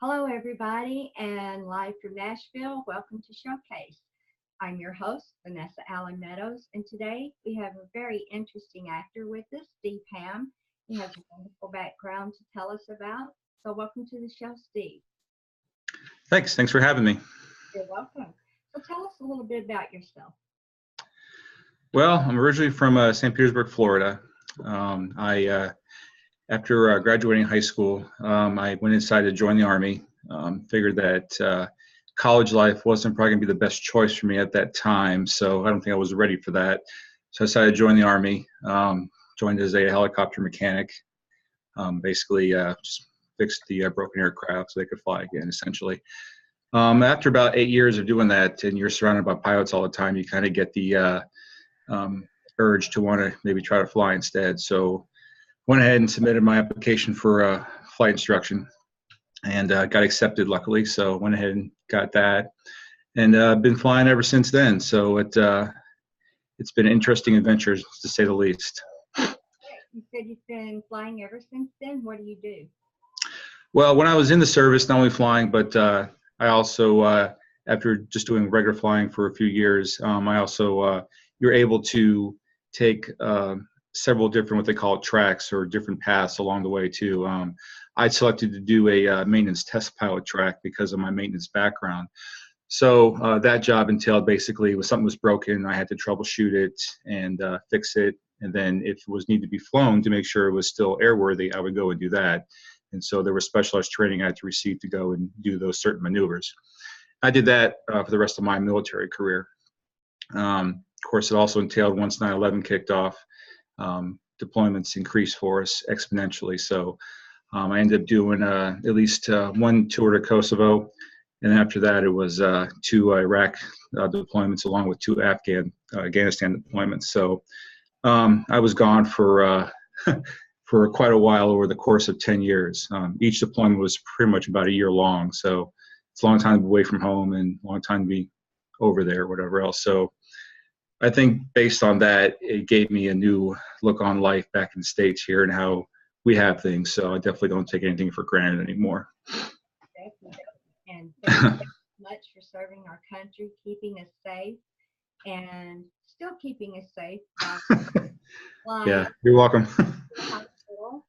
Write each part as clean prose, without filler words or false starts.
Hello, everybody, and live from Nashville, welcome to Showcase. I'm your host, Vanessa Allen Meadows, and today we have a very interesting actor with us, Steve Hamm. He has a wonderful background to tell us about. So, welcome to the show, Steve. Thanks for having me. You're welcome. So, tell us a little bit about yourself. Well, I'm originally from St. Petersburg, Florida. After graduating high school, I went inside to join the Army. Figured that college life wasn't probably going to be the best choice for me at that time, so I don't think I was ready for that. So I decided to join the Army. Joined as a helicopter mechanic. Basically, just fixed the broken aircraft so they could fly again, essentially. After about 8 years of doing that, and you're surrounded by pilots all the time, you kind of get the urge to want to maybe try to fly instead. So went ahead and submitted my application for flight instruction and got accepted, luckily. So went ahead and got that, and been flying ever since then. So it's been interesting adventures, to say the least. You said you've been flying ever since then. What do you do? Well, when I was in the service, not only flying, but I also, after just doing regular flying for a few years, I also, you're able to take several different, what they call tracks, or different paths along the way too. I selected to do a maintenance test pilot track because of my maintenance background. So that job entailed basically, when something was broken, I had to troubleshoot it and fix it. And then if it was need to be flown to make sure it was still airworthy, I would go and do that. And so there was specialized training I had to receive to go and do those certain maneuvers. I did that for the rest of my military career. Of course, it also entailed, once 9/11 kicked off, deployments increased for us exponentially. So I ended up doing at least one tour to Kosovo. And after that, it was 2 Iraq deployments, along with 2 Afghanistan deployments. So I was gone for for quite a while over the course of 10 years. Each deployment was pretty much about a year long. So it's a long time to be away from home and a long time to be over there, whatever else. So I think based on that, it gave me a new look on life back in the States here and how we have things. So I definitely don't take anything for granted anymore. Definitely. And thank you so much for serving our country, keeping us safe, and still keeping us safe by flying Yeah, you're welcome. to the hospital.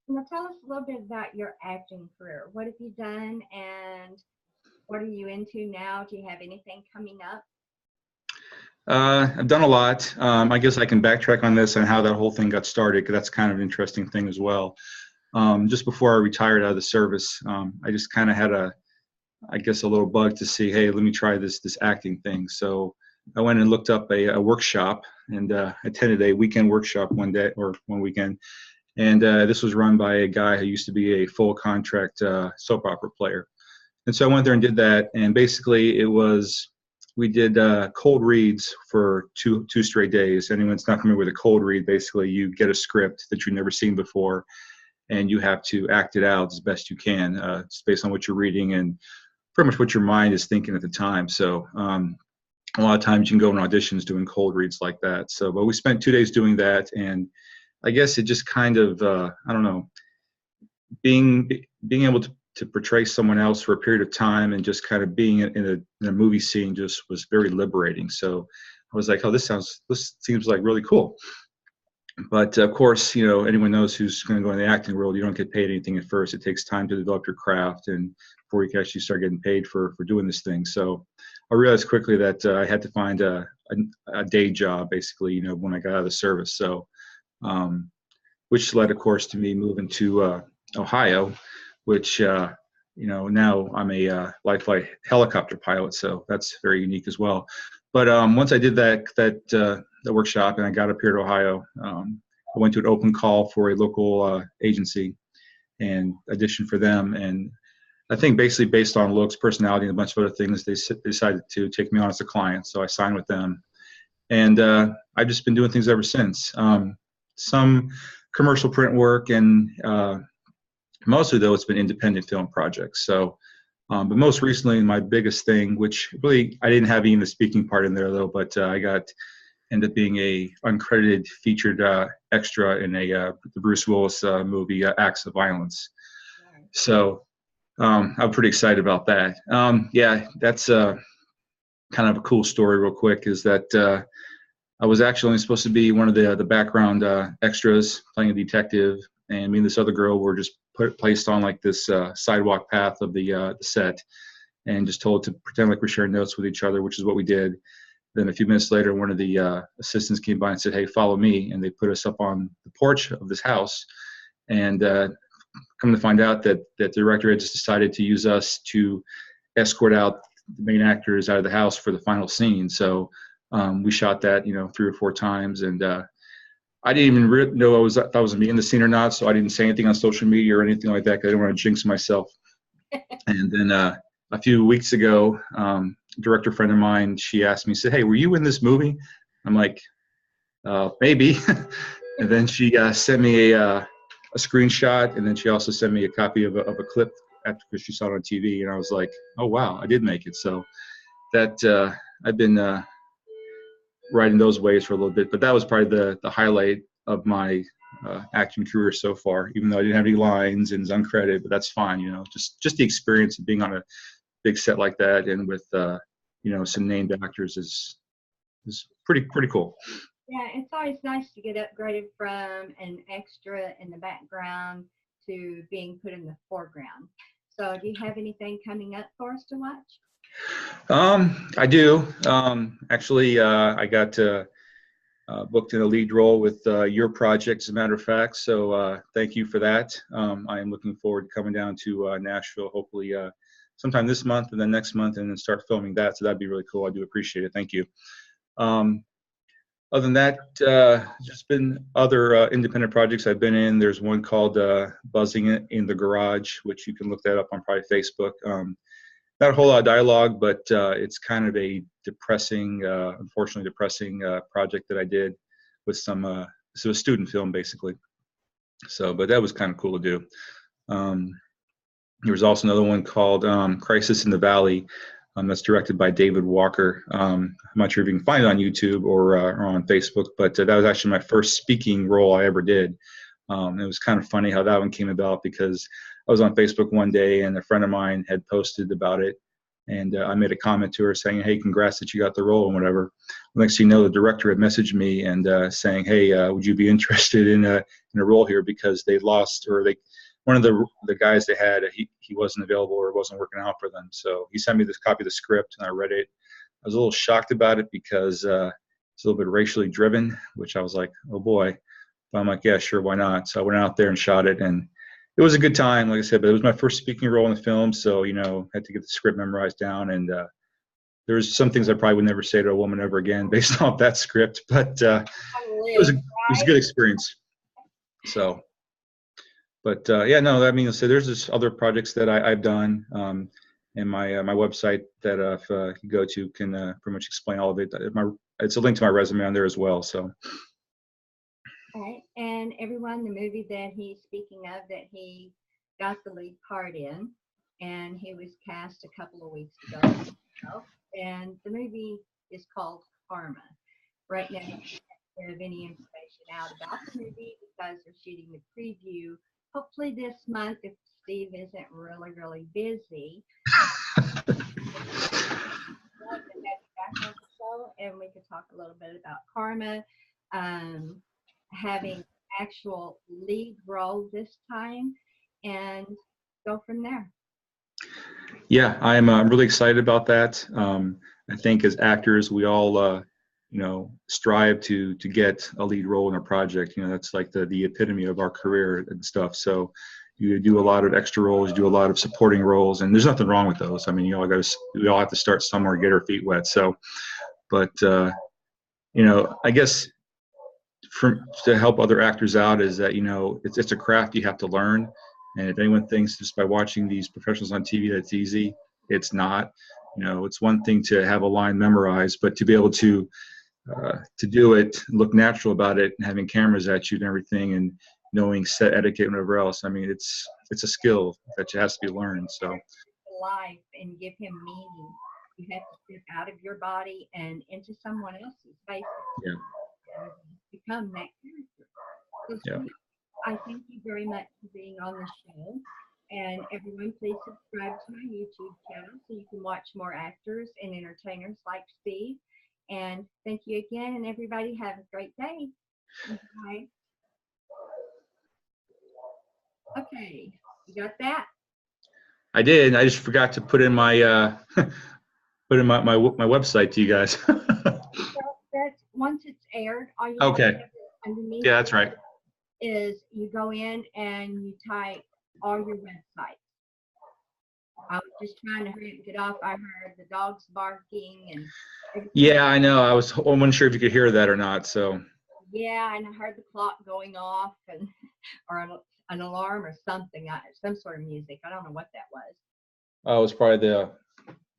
Now tell us a little bit about your acting career. What have you done, and what are you into now? Do you have anything coming up? I've done a lot. I guess I can backtrack on this and how that whole thing got started, because that's kind of an interesting thing as well. Just before I retired out of the service, I just kind of had I guess, a little bug to see, hey, let me try this acting thing. So I went and looked up a workshop and attended a weekend workshop one day, or one weekend. And this was run by a guy who used to be a full contract soap opera player. And so I went there and did that. And basically we did cold reads for two straight days. Anyone's not familiar with a cold read, basically you get a script that you've never seen before, and you have to act it out as best you can. It's based on what you're reading and pretty much what your mind is thinking at the time. So a lot of times you can go in auditions doing cold reads like that. So, but we spent 2 days doing that, and I guess it just kind of, I don't know, being able to portray someone else for a period of time and just kind of being in a movie scene just was very liberating. So I was like, oh, this seems like really cool. But of course, anyone knows who's going to go in the acting world, you don't get paid anything at first. It takes time to develop your craft and before you can actually start getting paid for doing this thing. So I realized quickly that I had to find a day job, basically, when I got out of the service. So, which led, of course, to me moving to Ohio, which, now I'm a life flight helicopter pilot. So that's very unique as well. But once I did that workshop and I got up here to Ohio, I went to an open call for a local agency and auditioned for them. And I think basically based on looks, personality, and a bunch of other things, they decided to take me on as a client. So I signed with them. And I've just been doing things ever since. Some commercial print work, and mostly, though, it's been independent film projects. So, but most recently, my biggest thing, which really I didn't have even the speaking part in there, though, but I ended up being a uncredited featured extra in the Bruce Willis movie Acts of Violence. So I'm pretty excited about that. Yeah, that's kind of a cool story real quick, is that I was actually only supposed to be one of the background extras playing a detective, and me and this other girl were just placed on like this sidewalk path of the set, and just told to pretend like we're sharing notes with each other, which is what we did. Then a few minutes later, one of the assistants came by and said, "Hey, follow me," and they put us up on the porch of this house. And come to find out that the director had just decided to use us to escort out the main actors out of the house for the final scene. So we shot that, 3 or 4 times, and I didn't even know if I was me in the scene or not. So I didn't say anything on social media or anything like that, because I didn't want to jinx myself. And then a few weeks ago, director friend of mine, she asked me, said, "Hey, were you in this movie?" I'm like, maybe. And then she sent me a screenshot, and then she also sent me a copy of a clip because she saw it on TV, and I was like, "Oh wow, I did make it." So that I've been riding those waves for a little bit, but that was probably the highlight of my acting career so far. Even though I didn't have any lines and it's uncredited, but that's fine. Just the experience of being on a big set like that and with some named actors is pretty cool. Yeah, it's always nice to get upgraded from an extra in the background to being put in the foreground. So, do you have anything coming up for us to watch? I do. Actually, I got booked in a lead role with your project, as a matter of fact. So thank you for that. I am looking forward to coming down to Nashville, hopefully sometime this month and then next month, and then start filming that. So that'd be really cool. I do appreciate it. Thank you. Um, Other than that, just been other independent projects I've been in. There's one called Buzzing in the Garage, which you can look that up on probably Facebook. Not a whole lot of dialogue, but it's kind of a depressing, unfortunately depressing project that I did with so a student film basically. So, but that was kind of cool to do. Um, there was also another one called Crisis in the Valley. That's directed by David Walker. I'm not sure if you can find it on YouTube or on Facebook, but that was actually my first speaking role I ever did. It was kind of funny how that one came about, because I was on Facebook one day and a friend of mine had posted about it, and I made a comment to her saying, "Hey, congrats that you got the role," and whatever. Next thing you know, the director had messaged me and saying, "Hey, would you be interested in a role here, because they lost, or they one of the guys they had, he wasn't available or wasn't working out for them." So he sent me this copy of the script, and I read it. I was a little shocked about it because it's a little bit racially driven, which I was like, "Oh boy." But I'm like, "Yeah, sure, why not?" So I went out there and shot it, and it was a good time, like I said. But it was my first speaking role in the film, so had to get the script memorized down, and there's some things I probably would never say to a woman ever again based off that script. But it was a good experience. So, but yeah, no, I mean, so there's this other projects that I've done, and my website that if you go to can pretty much explain all of it. It's a link to my resume on there as well. So. Right. And everyone, the movie that he's speaking of, that he got the lead part in, and he was cast a couple of weeks ago. And the movie is called Karma. Right now, I don't have any information out about the movie because they're shooting the preview. Hopefully this month, if Steve isn't really busy, love to have you back on the show, and we could talk a little bit about Karma. Having actual lead role this time, and go from there. Yeah, I'm really excited about that. I think as actors, we all strive to get a lead role in a project. That's like the epitome of our career and stuff. So you do a lot of extra roles, you do a lot of supporting roles, and there's nothing wrong with those. I mean, we all have to start somewhere, get our feet wet. So, but I guess to help other actors out is that it's a craft you have to learn. And if anyone thinks just by watching these professionals on TV that's easy, it's not. It's one thing to have a line memorized, but to be able to do it, look natural about it, and having cameras at you and everything, and knowing set etiquette and whatever else. I mean, it's a skill that has to be learned. So. Life and give him meaning. You have to step out of your body and into someone else's, basically. Yeah. And become that character. So, Yeah. Steve, I thank you very much for being on the show. And everyone, please subscribe to my YouTube channel so you can watch more actors and entertainers like Steve. And thank you again, and everybody have a great day. Bye. Okay, you got that? I did. I just forgot to put in my put in my website to you guys. Well, that's once it's aired, all you have to Okay. do underneath Yeah, that's right. is you go in and you type all your websites. I was just trying to hurry up and get off. I heard the dogs barking and everything. Yeah, I know. I wasn't sure if you could hear that or not. So. Yeah, and I heard the clock going off and or an alarm or something, some sort of music. I don't know what that was. Oh, it was probably the.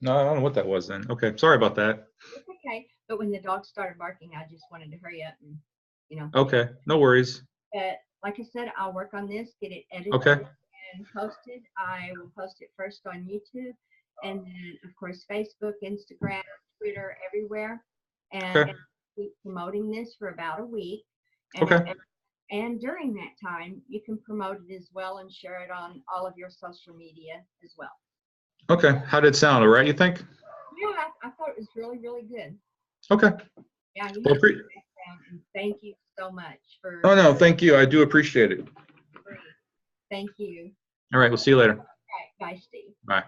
No, I don't know what that was then. Okay, sorry about that. It's okay. But when the dogs started barking, I just wanted to hurry up and, Okay, no worries. But like I said, I'll work on this, get it edited Okay, and posted. I will post it first on YouTube and then, of course, Facebook, Instagram, Twitter, everywhere. And okay, keep promoting this for about a week. okay, And during that time, you can promote it as well and share it on all of your social media as well. okay. How did it sound? All right, you think? Yeah, I thought it was really, really good. Okay. Yeah, you Well, have a good background, and thank you so much for. oh no, thank you. I do appreciate it. Thank you. All right, we'll see you later. All right, bye, Steve. Bye.